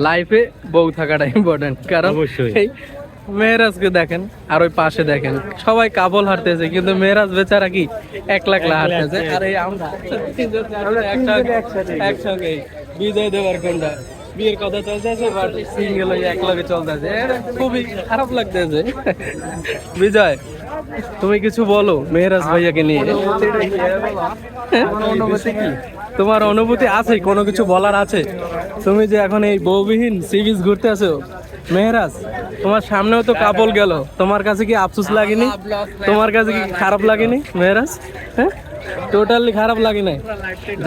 লাইফে বউ থাকাটা ইম্পর্টেন্ট, কারণ অবশ্যই। মেয়েরাজকে দেখেন আর ওই পাশে দেখেন সবাই কাবল হারতেছে, কিন্তু মেয়েরাজ বেচারা কি একলা একলা হারতেছে। আর এই আমরা একসঙ্গে বিজয় দেওয়ার কোনটা বিয়ের কথা চলতেছে, বাট সিঙ্গেল হয়ে একলগে চলতেছে, খুবই খারাপ লাগতেছে। বিজয়, তুমি কিছু বলো মেহরাজ ভাইয়াকে নিয়ে। তোমার অনুভূতি আছে, কোনো কিছু বলার আছে? তুমি যে এখন এই বউবিহীন সি বিচ ঘুরতে আসো, মেহরাজ তোমার সামনেও তো কাপল গেল, তোমার কাছে কি আফসোস লাগেনি? তোমার কাছে কি খারাপ লাগেনি মেহরাজ? হ্যাঁ, টোটালি খারাপ লাগে নাই।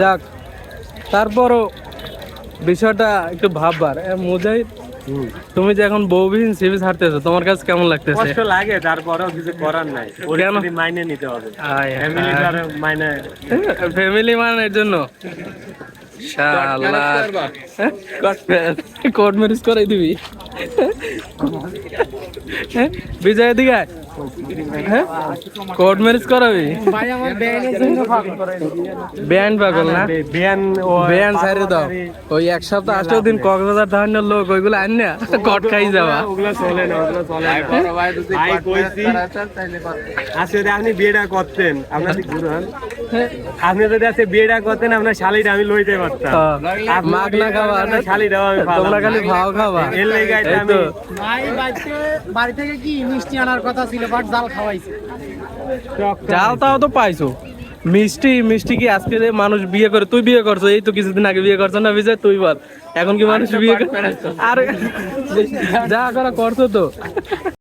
যাক, তারপরও বিষয়টা একটু ভাববার। মুজাহিদ, তুমি যে এখন বউবিহীন সি বিচ হাঁটতেছো, তোমার কাছে কেমন লাগতেছে? কষ্ট লাগে, তারপরেও কিছু করার নাই, পরিস্থিতি মাইনে নিতে হবে। ফ্যামিলি মানের জন্য শালা কোর্ট ম্যারেজ করাই দিবি। হ্যাঁ, বিজয় দিকে আয়। হ্যাঁ, কোর্ট ম্যারেজ করাবি? ব্যান পাগল না, ব্যান ছাড়ে দাও। ওই এক সপ্তাহ 8 দিন কক্সবাজার ধারণের লোক ওইগুলো আন না কট খাই যাবা। ওগুলো চলে না, ওগুলো চলে না। আজকে যদি আপনি বিয়েটা করতেন, আপনার আপনি যদি আজকে বিয়েটা করতেন, আপনার শালিটা আমি লইতে পারতাম। মাগ না খাওয়া, শালিটাও আমি তোমরা খালি ভাও খাওয়া। এর লেগে এই তো বাড়ি থেকে কি মিষ্টি আনার কথা ছিল, বাট জাল খাওয়াইছে। জাল তাও তো পাইছো। মিষ্টি মিষ্টি কি আজকে যে মানুষ বিয়ে করে? তুই বিয়ে করছো, এই তো কিছুদিন আগে বিয়ে করছো না বিজয়? তুই বল, এখন কি মানুষ বিয়ে করে? আর যা করা করছো তো।